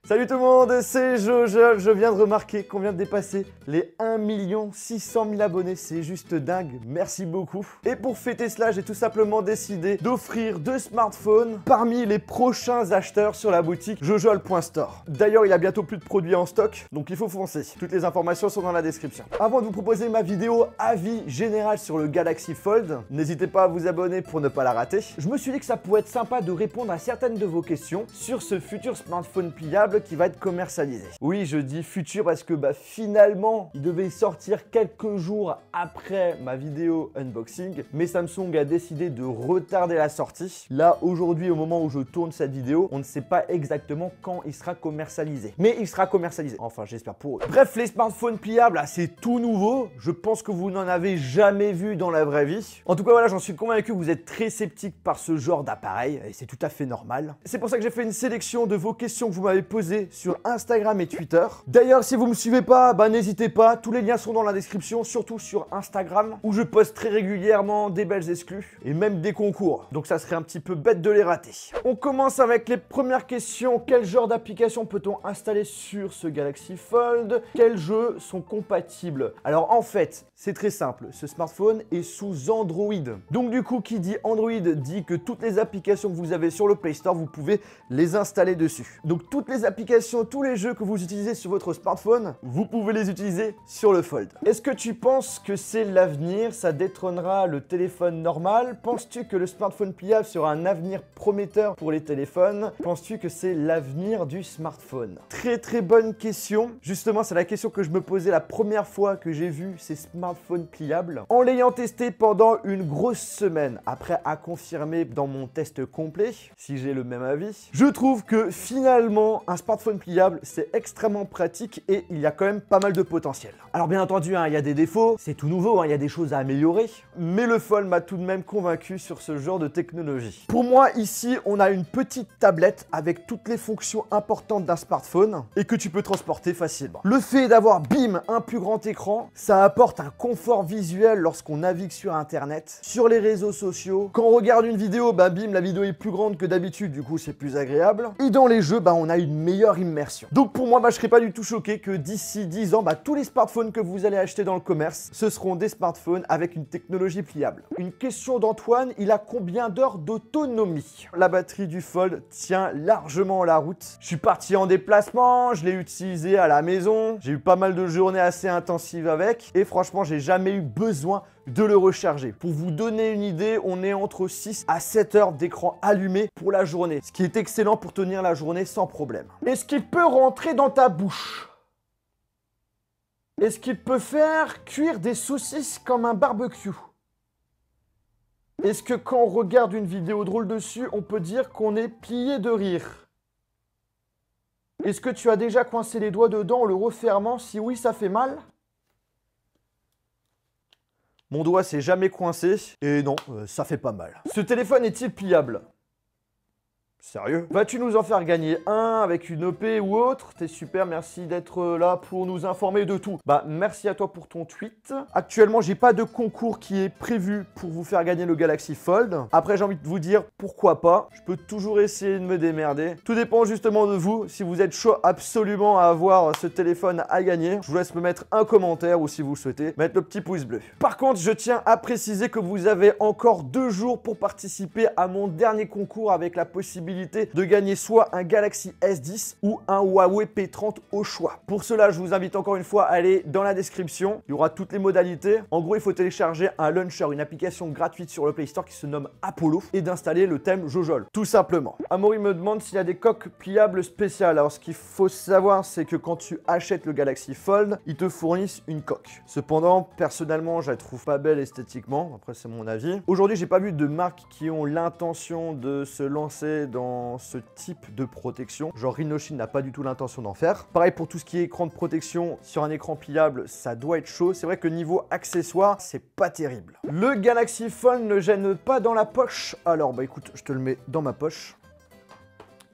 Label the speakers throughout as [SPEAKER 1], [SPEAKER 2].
[SPEAKER 1] Salut tout le monde, c'est Jojo. Je viens de remarquer qu'on vient de dépasser les 1 600 000 abonnés. C'est juste dingue, merci beaucoup. Et pour fêter cela, j'ai tout simplement décidé d'offrir 2 smartphones parmi les prochains acheteurs sur la boutique jojol.store. D'ailleurs, il y a bientôt plus de produits en stock, donc il faut foncer. Toutes les informations sont dans la description. Avant de vous proposer ma vidéo avis général sur le Galaxy Fold, n'hésitez pas à vous abonner pour ne pas la rater. Je me suis dit que ça pourrait être sympa de répondre à certaines de vos questions sur ce futur smartphone pliable qui va être commercialisé. Oui, je dis futur parce que finalement, il devait sortir quelques jours après ma vidéo unboxing, mais Samsung a décidé de retarder la sortie. Là, aujourd'hui, au moment où je tourne cette vidéo, on ne sait pas exactement quand il sera commercialisé. Mais il sera commercialisé. Enfin, j'espère pour eux. Bref, les smartphones pliables, c'est tout nouveau. Je pense que vous n'en avez jamais vu dans la vraie vie. En tout cas, voilà, j'en suis convaincu que vous êtes très sceptique par ce genre d'appareil, et c'est tout à fait normal. C'est pour ça que j'ai fait une sélection de vos questions que vous m'avez posées sur Instagram et Twitter. D'ailleurs, si vous me suivez pas, n'hésitez pas, tous les liens sont dans la description, surtout sur Instagram, où je poste très régulièrement des belles exclus et même des concours. Donc ça serait un petit peu bête de les rater. On commence avec les premières questions. Quel genre d'application peut-on installer sur ce Galaxy Fold? Quels jeux sont compatibles? Alors en fait, c'est très simple, ce smartphone est sous Android. Donc du coup, qui dit Android dit que toutes les applications que vous avez sur le Play Store, vous pouvez les installer dessus. Donc toutes les applications, tous les jeux que vous utilisez sur votre smartphone, vous pouvez les utiliser sur le Fold. Est-ce que tu penses que c'est l'avenir? Ça détrônera le téléphone normal? Penses-tu que le smartphone pliable sera un avenir prometteur pour les téléphones? Penses-tu que c'est l'avenir du smartphone? Très très bonne question. Justement, c'est la question que je me posais la première fois que j'ai vu ces smartphones pliables. En l'ayant testé pendant une grosse semaine, après à confirmer dans mon test complet, si j'ai le même avis, je trouve que finalement, un smartphone pliable, c'est extrêmement pratique et il y a quand même pas mal de potentiel. Alors bien entendu, il y a des défauts, c'est tout nouveau, il y a des choses à améliorer, mais le Fold m'a tout de même convaincu sur ce genre de technologie. Pour moi, ici, on a une petite tablette avec toutes les fonctions importantes d'un smartphone et que tu peux transporter facilement. Le fait d'avoir, bim, un plus grand écran, ça apporte un confort visuel lorsqu'on navigue sur Internet, sur les réseaux sociaux. Quand on regarde une vidéo, bim, la vidéo est plus grande que d'habitude, du coup, c'est plus agréable. Et dans les jeux, on a une meilleure immersion. Donc pour moi, je serais pas du tout choqué que d'ici 10 ans, tous les smartphones que vous allez acheter dans le commerce, ce seront des smartphones avec une technologie pliable. Une question d'Antoine, il a combien d'heures d'autonomie? La batterie du Fold tient largement la route. Je suis parti en déplacement, je l'ai utilisé à la maison, j'ai eu pas mal de journées assez intensives avec, et franchement, j'ai jamais eu besoin de le recharger. Pour vous donner une idée, on est entre 6 à 7 heures d'écran allumé pour la journée, ce qui est excellent pour tenir la journée sans problème. Est-ce qu'il peut rentrer dans ta bouche? Est-ce qu'il peut faire cuire des saucisses comme un barbecue? Est-ce que quand on regarde une vidéo drôle dessus, on peut dire qu'on est plié de rire? Est-ce que tu as déjà coincé les doigts dedans en le refermant? Si oui, ça fait mal? Mon doigt s'est jamais coincé, et non, ça fait pas mal. Ce téléphone est-il pliable? Sérieux? Vas-tu nous en faire gagner un avec une EP ou autre? T'es super, merci d'être là pour nous informer de tout. Merci à toi pour ton tweet. Actuellement, j'ai pas de concours qui est prévu pour vous faire gagner le Galaxy Fold. Après, j'ai envie de vous dire pourquoi pas. Je peux toujours essayer de me démerder. Tout dépend justement de vous. Si vous êtes chaud absolument à avoir ce téléphone à gagner, je vous laisse me mettre un commentaire ou si vous souhaitez, mettre le petit pouce bleu. Par contre, je tiens à préciser que vous avez encore 2 jours pour participer à mon dernier concours avec la possibilité de gagner soit un Galaxy S10 ou un Huawei P30 au choix. Pour cela, je vous invite encore une fois à aller dans la description. Il y aura toutes les modalités. En gros, il faut télécharger un launcher, une application gratuite sur le Play Store qui se nomme Apollo et d'installer le thème Jojol, tout simplement. Amaury me demande s'il y a des coques pliables spéciales. Alors, ce qu'il faut savoir, c'est que quand tu achètes le Galaxy Fold, ils te fournissent une coque. Cependant, personnellement, je la trouve pas belle esthétiquement. Après, c'est mon avis. Aujourd'hui, j'ai pas vu de marques qui ont l'intention de se lancer dans ce type de protection. Genre Rhinoshield n'a pas du tout l'intention d'en faire. Pareil pour tout ce qui est écran de protection sur un écran pliable, ça doit être chaud. C'est vrai que niveau accessoires, c'est pas terrible. Le Galaxy Fold ne gêne pas dans la poche. Alors écoute, je te le mets dans ma poche.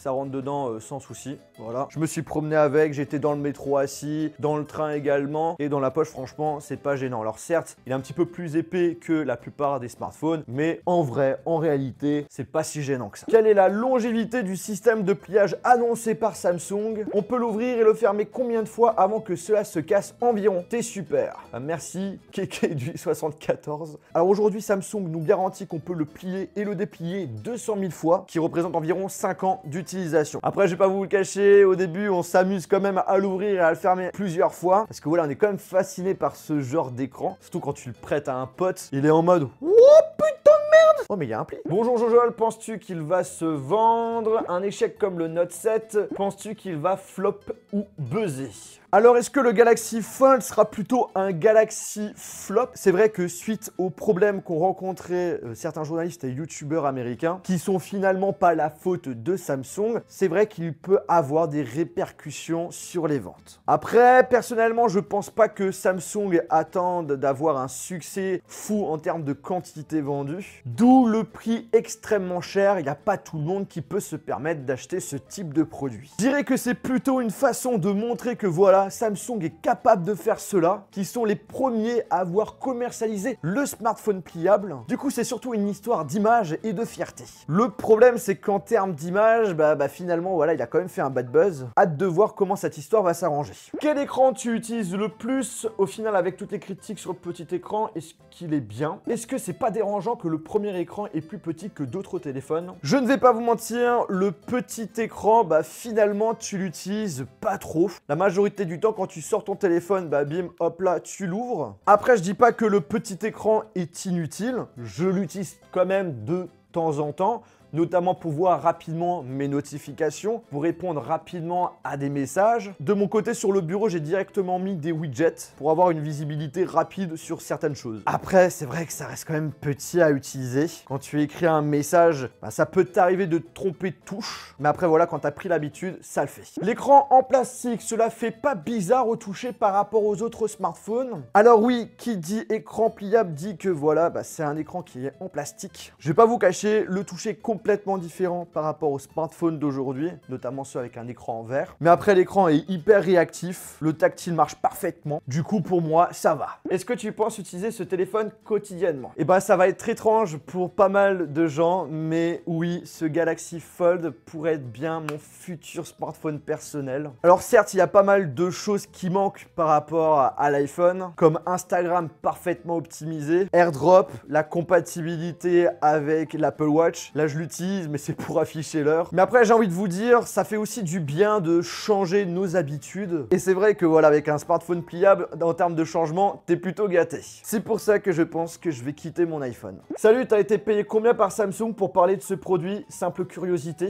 [SPEAKER 1] ça rentre dedans sans souci. Voilà. Je me suis promené avec, j'étais dans le métro assis, dans le train également, et dans la poche, franchement, c'est pas gênant. Alors certes, il est un petit peu plus épais que la plupart des smartphones, mais en vrai, en réalité, c'est pas si gênant que ça. Quelle est la longévité du système de pliage annoncé par Samsung? On peut l'ouvrir et le fermer combien de fois avant que cela se casse environ? T'es super. Merci, Keke74. Alors aujourd'hui, Samsung nous garantit qu'on peut le plier et le déplier 200 000 fois, qui représente environ 5 ans d'utilisation. Après, je vais pas vous le cacher, au début, on s'amuse quand même à l'ouvrir et à le fermer plusieurs fois, parce que voilà, on est quand même fasciné par ce genre d'écran, surtout quand tu le prêtes à un pote, il est en mode « Oh putain de merde !» Oh mais il y a un pli. Bonjour Jojol, penses-tu qu'il va se vendre? Un échec comme le Note 7, penses-tu qu'il va flop ou buzzer? Alors, est-ce que le Galaxy Fold sera plutôt un Galaxy flop? C'est vrai que suite aux problèmes qu'ont rencontrés certains journalistes et youtubeurs américains, qui sont finalement pas la faute de Samsung, c'est vrai qu'il peut avoir des répercussions sur les ventes. Après, personnellement, je pense pas que Samsung attende d'avoir un succès fou en termes de quantité vendue, d'où le prix extrêmement cher. Il n'y a pas tout le monde qui peut se permettre d'acheter ce type de produit. Je dirais que c'est plutôt une façon de montrer que voilà, Samsung est capable de faire cela, qui sont les premiers à avoir commercialisé le smartphone pliable. Du coup, c'est surtout une histoire d'image et de fierté. Le problème, c'est qu'en termes d'image, finalement, voilà, il a quand même fait un bad buzz. Hâte de voir comment cette histoire va s'arranger. Quel écran tu utilises le plus? Au final, avec toutes les critiques sur le petit écran, est-ce qu'il est bien? Est-ce que c'est pas dérangeant que le premier écran est plus petit que d'autres téléphones? Je ne vais pas vous mentir, le petit écran, finalement, tu l'utilises pas trop. La majorité du temps, quand tu sors ton téléphone, bim, hop là, tu l'ouvres. Après, je dis pas que le petit écran est inutile. Je l'utilise quand même de temps en temps, notamment pour voir rapidement mes notifications, pour répondre rapidement à des messages. De mon côté, sur le bureau, j'ai directement mis des widgets pour avoir une visibilité rapide sur certaines choses. Après, c'est vrai que ça reste quand même petit à utiliser. Quand tu écris un message, ça peut t'arriver de te tromper de touche. Mais après, voilà, quand tu as pris l'habitude, ça le fait. L'écran en plastique, cela fait pas bizarre au toucher par rapport aux autres smartphones? Alors oui, qui dit écran pliable dit que voilà, c'est un écran qui est en plastique. Je vais pas vous cacher, le toucher est complètement différent par rapport aux smartphones d'aujourd'hui, notamment ceux avec un écran en verre. Mais après, l'écran est hyper réactif, le tactile marche parfaitement. Du coup, pour moi, ça va. Est-ce que tu penses utiliser ce téléphone quotidiennement? Ça va être étrange pour pas mal de gens, mais oui, ce Galaxy Fold pourrait être bien mon futur smartphone personnel. Alors certes, il y a pas mal de choses qui manquent par rapport à l'iPhone, comme Instagram parfaitement optimisé, AirDrop, la compatibilité avec l'Apple Watch. Là, je l'utilise, mais c'est pour afficher l'heure. Mais après, j'ai envie de vous dire, ça fait aussi du bien de changer nos habitudes. Et c'est vrai que voilà, avec un smartphone pliable, en termes de changement, t'es plutôt gâté. C'est pour ça que je pense que je vais quitter mon iPhone. Salut, t'as été payé combien par Samsung pour parler de ce produit? Simple curiosité.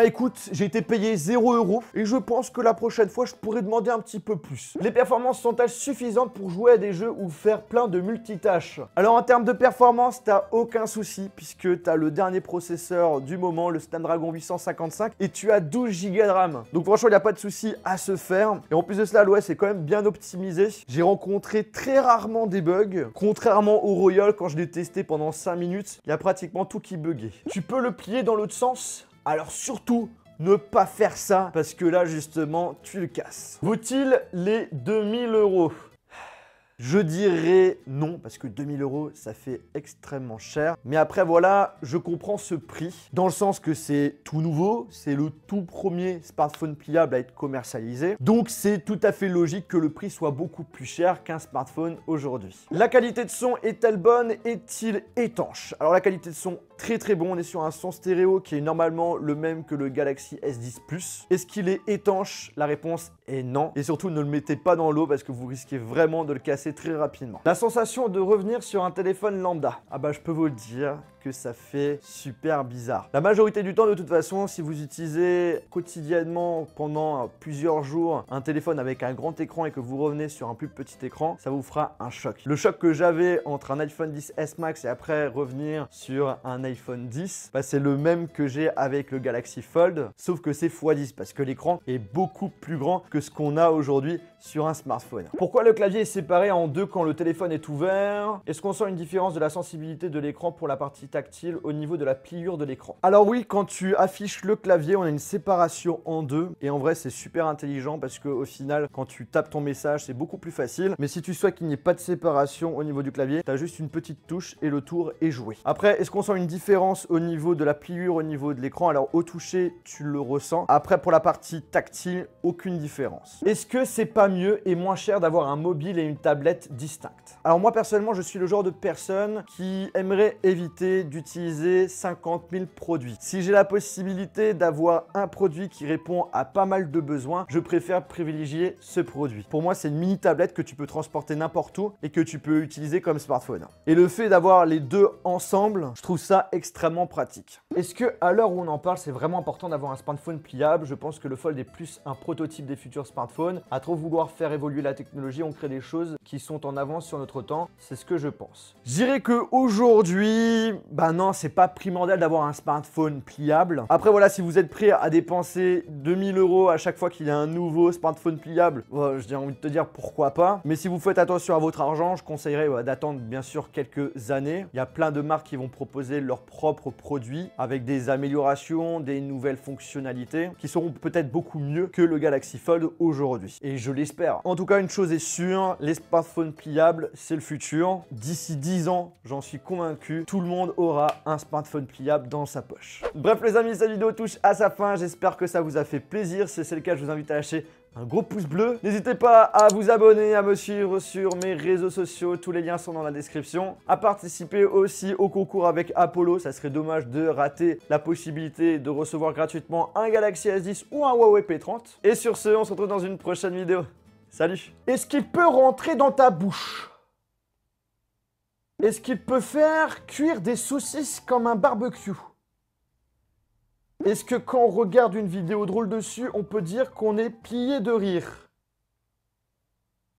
[SPEAKER 1] Écoute, j'ai été payé 0 € et je pense que la prochaine fois, je pourrais demander un petit peu plus. Les performances sont-elles suffisantes pour jouer à des jeux ou faire plein de multitâches? Alors en termes de performance, t'as aucun souci puisque t'as le dernier processeur du moment, le Snapdragon 855, et tu as 12 Go de RAM. Donc franchement, il n'y a pas de souci à se faire. Et en plus de cela, l'OS est quand même bien optimisé. J'ai rencontré très rarement des bugs. Contrairement au Royal, quand je l'ai testé pendant 5 minutes, il y a pratiquement tout qui buguait. Tu peux le plier dans l'autre sens. Alors surtout, ne pas faire ça, parce que là, justement, tu le casses. Vaut-il les 2000 €? Je dirais non, parce que 2000 €, ça fait extrêmement cher. Mais après, voilà, je comprends ce prix, dans le sens que c'est tout nouveau, c'est le tout premier smartphone pliable à être commercialisé. Donc, c'est tout à fait logique que le prix soit beaucoup plus cher qu'un smartphone aujourd'hui. La qualité de son est-elle bonne? Est-il étanche? Alors, la qualité de son, très bon. On est sur un son stéréo qui est normalement le même que le Galaxy S10 Plus. Est-ce qu'il est étanche? La réponse est non. Et surtout, ne le mettez pas dans l'eau parce que vous risquez vraiment de le casser très rapidement. La sensation de revenir sur un téléphone lambda. Je peux vous le dire que ça fait super bizarre. La majorité du temps, de toute façon, si vous utilisez quotidiennement pendant plusieurs jours un téléphone avec un grand écran et que vous revenez sur un plus petit écran, ça vous fera un choc. Le choc que j'avais entre un iPhone 10s Max et après revenir sur un iPhone 10, c'est le même que j'ai avec le Galaxy Fold, sauf que c'est x10 parce que l'écran est beaucoup plus grand que ce qu'on a aujourd'hui sur un smartphone. Pourquoi le clavier est séparé en deux quand le téléphone est ouvert? Est-ce qu'on sent une différence de la sensibilité de l'écran pour la partie tactile au niveau de la pliure de l'écran. Alors oui, quand tu affiches le clavier, on a une séparation en deux. Et en vrai, c'est super intelligent parce qu'au final, quand tu tapes ton message, c'est beaucoup plus facile. Mais si tu souhaites qu'il n'y ait pas de séparation au niveau du clavier, tu as juste une petite touche et le tour est joué. Après, est-ce qu'on sent une différence au niveau de la pliure, au niveau de l'écran? Alors au toucher, tu le ressens. Après, pour la partie tactile, aucune différence. Est-ce que c'est pas mieux et moins cher d'avoir un mobile et une tablette distinctes? Alors moi, personnellement, je suis le genre de personne qui aimerait éviter d'utiliser 50 000 produits. Si j'ai la possibilité d'avoir un produit qui répond à pas mal de besoins, je préfère privilégier ce produit. Pour moi, c'est une mini tablette que tu peux transporter n'importe où et que tu peux utiliser comme smartphone. Et le fait d'avoir les deux ensemble, je trouve ça extrêmement pratique. Est-ce que à l'heure où on en parle, c'est vraiment important d'avoir un smartphone pliable? Je pense que le Fold est plus un prototype des futurs smartphones. À trop vouloir faire évoluer la technologie, on crée des choses qui sont en avance sur notre temps. C'est ce que je pense. Je dirais qu'aujourd'hui, bah non, c'est pas primordial d'avoir un smartphone pliable. Après voilà, si vous êtes prêt à dépenser 2000 € à chaque fois qu'il y a un nouveau smartphone pliable, j'ai envie de te dire pourquoi pas. Mais si vous faites attention à votre argent, je conseillerais d'attendre bien sûr quelques années. Il y a plein de marques qui vont proposer leurs propres produits avec des améliorations, des nouvelles fonctionnalités qui seront peut-être beaucoup mieux que le Galaxy Fold aujourd'hui. Et je l'espère. En tout cas, une chose est sûre, les smartphones pliables, c'est le futur. D'ici 10 ans, j'en suis convaincu, tout le monde aura un smartphone pliable dans sa poche. Bref les amis, cette vidéo touche à sa fin. J'espère que ça vous a fait plaisir. Si c'est le cas, je vous invite à lâcher un gros pouce bleu. N'hésitez pas à vous abonner, à me suivre sur mes réseaux sociaux. Tous les liens sont dans la description. À participer aussi au concours avec Apollo. Ça serait dommage de rater la possibilité de recevoir gratuitement un Galaxy S10 ou un Huawei P30. Et sur ce, on se retrouve dans une prochaine vidéo. Salut! Est-ce qu'il peut rentrer dans ta bouche? Est-ce qu'il peut faire cuire des saucisses comme un barbecue? Est-ce que quand on regarde une vidéo drôle dessus, on peut dire qu'on est plié de rire?